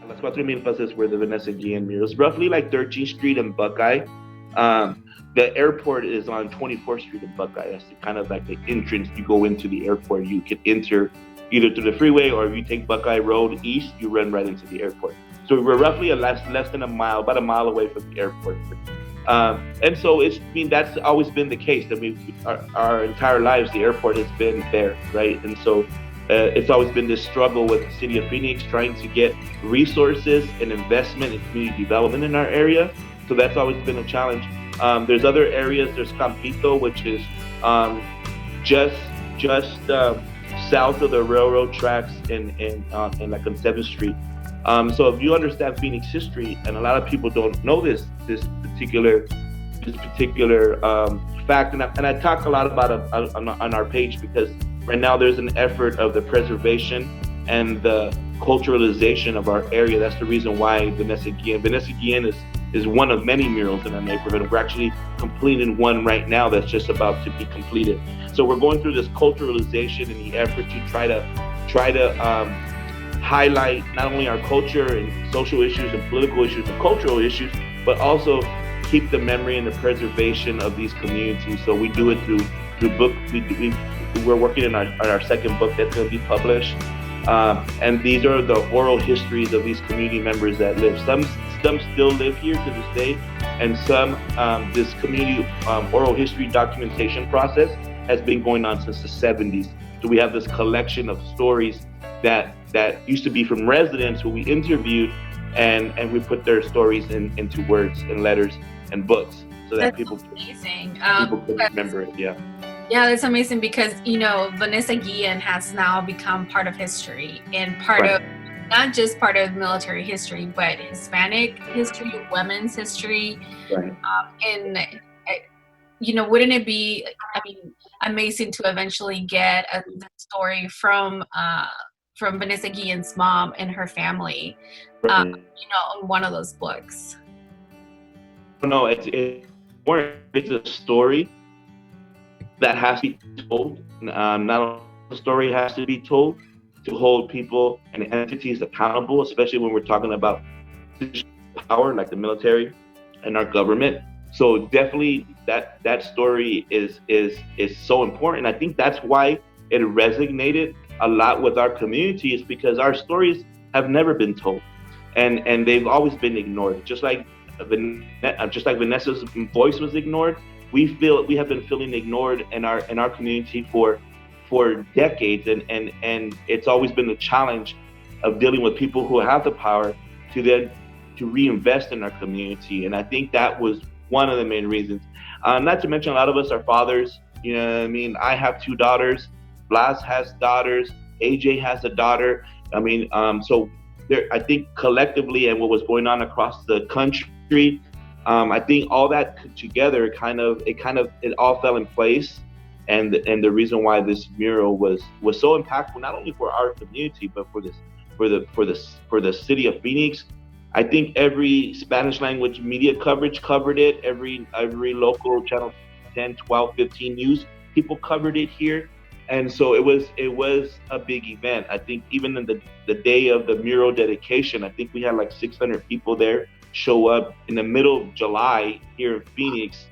Las Cuatro Mil is where the Vanessa Guillen mural is. Roughly like 13th Street and Buckeye. The airport is on 24th Street and Buckeye. That's kind of like the entrance. You go into the airport. You can enter either through the freeway, or if you take Buckeye Road east, you run right into the airport. So we're roughly less than a mile, about a mile away from the airport. And so that's always been the case. I mean, our entire lives, the airport has been there, right? And so it's always been this struggle with the city of Phoenix trying to get resources and investment in community development in our area. So that's always been a challenge. There's other areas. There's Campito, which is just south of the railroad tracks in like on 7th Street. So if you understand Phoenix history, and a lot of people don't know this particular fact, and I talk a lot about it on our page, because right now there's an effort of the preservation and the culturalization of our area. That's the reason why Vanessa Guillen is one of many murals in our neighborhood. We're actually completing one right now that's just about to be completed. So we're going through this culturalization in the effort to try to highlight not only our culture and social issues and political issues and cultural issues, but also keep the memory and the preservation of these communities. So we do it through book. We're working on our second book that's going to be published, and these are the oral histories of these community members that live. Some still live here to this day, and some this community oral history documentation process has been going on since the 70s. So we have this collection of stories that used to be from residents who we interviewed, and we put their stories into words and letters and books, so that people can remember it. Yeah, that's amazing, because Vanessa Guillen has now become part of history, and part Right. of not just part of military history, but Hispanic history, women's history. Right. And wouldn't it be, amazing to eventually get a story from Vanessa Guillen's mom and her family, Right. on one of those books? No, it's a story that has to be told. Not only the story has to be told to hold people and entities accountable, especially when we're talking about power like the military and our government. So definitely that story is so important. I think that's why it resonated a lot with our community, is because our stories have never been told, and they've always been ignored. Just like Vanessa's voice was ignored, we have been feeling ignored in our community for decades, and it's always been the challenge of dealing with people who have the power to reinvest in our community. And I think that was one of the main reasons. Not to mention, a lot of us are fathers. You know what I mean? I have 2 daughters. Blas has daughters. AJ has a daughter. So there, I think collectively, and what was going on across the country, I think all that together, it all fell in place, and the reason why this mural was so impactful, not only for our community, but for the city of Phoenix. I think every Spanish language media coverage covered it. Every local channel 10, 12, 15 news people covered it here. And so it was a big event. I think even in the day of the mural dedication, I think we had like 600 people there show up in the middle of July here in Phoenix.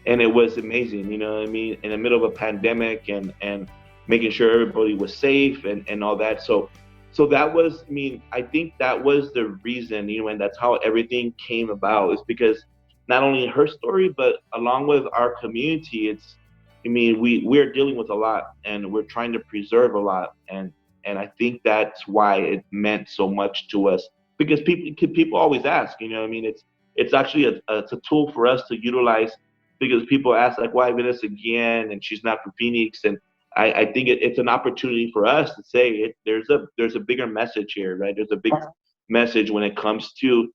And it was amazing, you know what I mean? In the middle of a pandemic, and making sure everybody was safe and all that. So that was, I think that was the reason, and that's how everything came about, is because not only her story, but along with our community, we're dealing with a lot, and we're trying to preserve a lot. And I think that's why it meant so much to us, because people always ask, it's actually it's a tool for us to utilize, because people ask, like, why Vanessa again, and she's not from Phoenix. And I think it's an opportunity for us to say there's a bigger message here, right? There's a big message when it comes to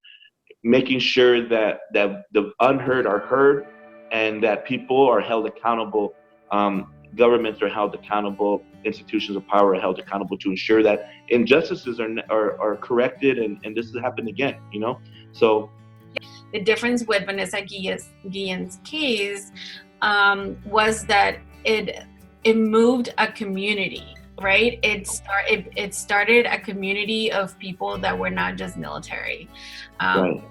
making sure that the unheard are heard, and that people are held accountable. Governments are held accountable. Institutions of power are held accountable to ensure that injustices are corrected, and this has happened again. So the difference with Vanessa Guillen's case was that it moved a community. right? It started a community of people that were not just military. Right.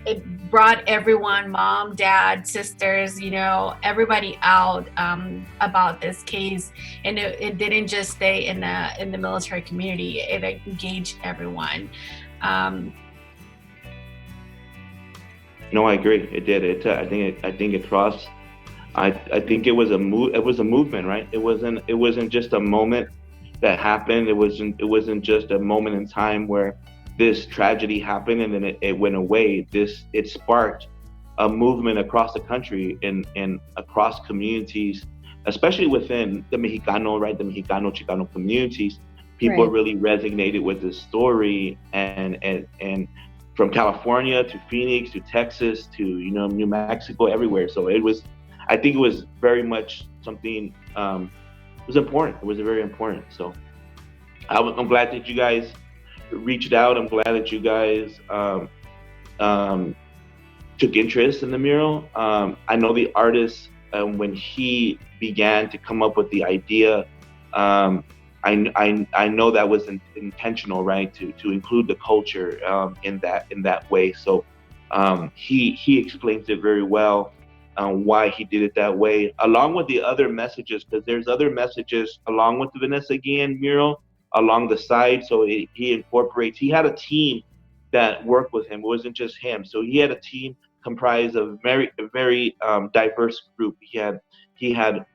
It brought everyone, mom, dad, sisters, everybody out about this case, and it didn't just stay in the military community. It engaged everyone. No, I agree. It did. I think it crossed. I think it was a move. It was a movement, right? It wasn't just a moment that happened. It wasn't just a moment in time where this tragedy happened and then it went away. It sparked a movement across the country and across communities, especially within the Mexicano, right? The Mexicano Chicano communities. People Right. really resonated with this story, and from California to Phoenix to Texas to New Mexico, everywhere. So I think it was very much something. It was important. It was very important. So I'm glad that you guys reached out. I'm glad that you guys um, took interest in the mural. I know the artist, when he began to come up with the idea. Um, I know that was intentional, right? To include the culture in that way. So he explains it very well, why he did it that way, along with the other messages, because there's other messages along with the Vanessa Guillen mural along the side. So he incorporates. He had a team that worked with him. It wasn't just him. So he had a team comprised of a very diverse group. He had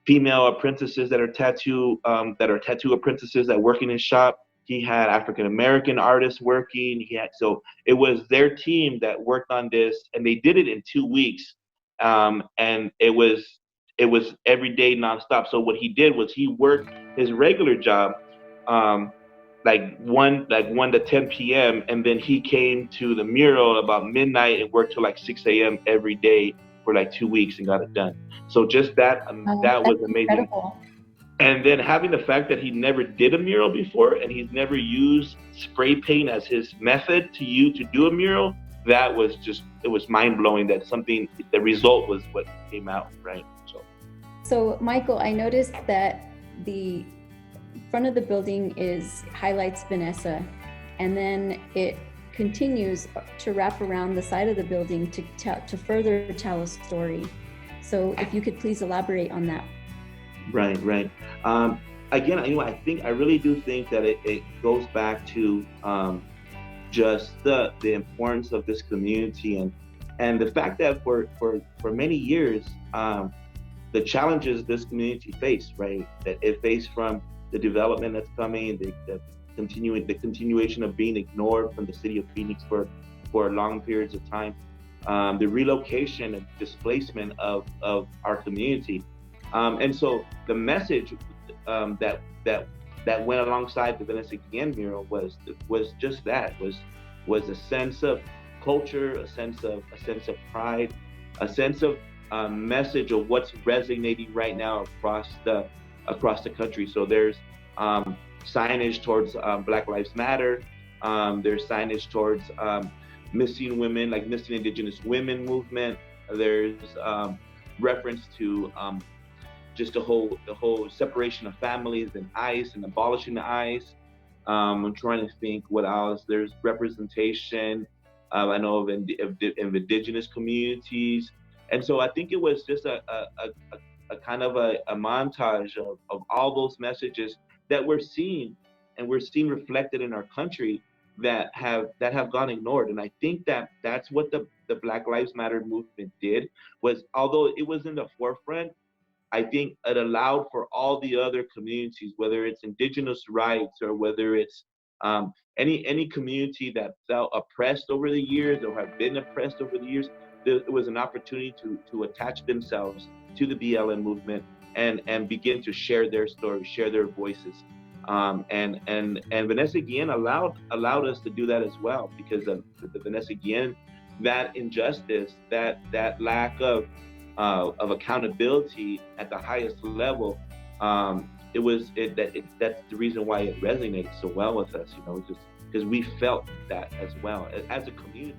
female apprentices that are tattoo apprentices that work in his shop. He had African American artists working. So it was their team that worked on this, and they did it in 2 weeks. And it was every day nonstop. So what he did was he worked his regular job, um, like one to 10 p.m., and then he came to the mural about midnight and worked till like 6 a.m. every day for like 2 weeks and got it done. So just that was That's amazing. incredible. And then having the fact that he never did a mural before and he's never used spray paint as his method to do a mural, that was just, it was mind blowing that the result was what came out, right? So, Michael, I noticed that the front of the building highlights Vanessa, and then it continues to wrap around the side of the building to further tell a story. So, if you could please elaborate on that. Right. Again, I really do think that it goes back to just the importance of this community and the fact that for many years, the challenges this community faced, right? That it faced from the development that's coming, the continuation of being ignored from the city of Phoenix for long periods of time, the relocation and displacement of our community, and so the message that went alongside the Vanessa Guillen mural was just that was a sense of culture, a sense of pride, a sense of message of what's resonating right now across the country. So there's signage towards Black Lives Matter. There's signage towards missing women, like missing Indigenous women movement. There's reference to just the whole separation of families and ICE and abolishing the ICE. I'm trying to think what else. There's representation. I know of indigenous communities, and so I think it was just a kind of a montage of all those messages that we're seeing reflected in our country that have gone ignored. And I think that's what the Black Lives Matter movement did, was although it was in the forefront, I think it allowed for all the other communities, whether it's indigenous rights or whether it's any community that felt oppressed over the years or have been oppressed over the years. It was an opportunity to attach themselves to the BLM movement and begin to share their stories, share their voices. And Vanessa Guillen allowed us to do that as well, because of the Vanessa Guillen, that injustice, that lack of accountability at the highest level. That's the reason why it resonates so well with us. Just because we felt that as well as a community.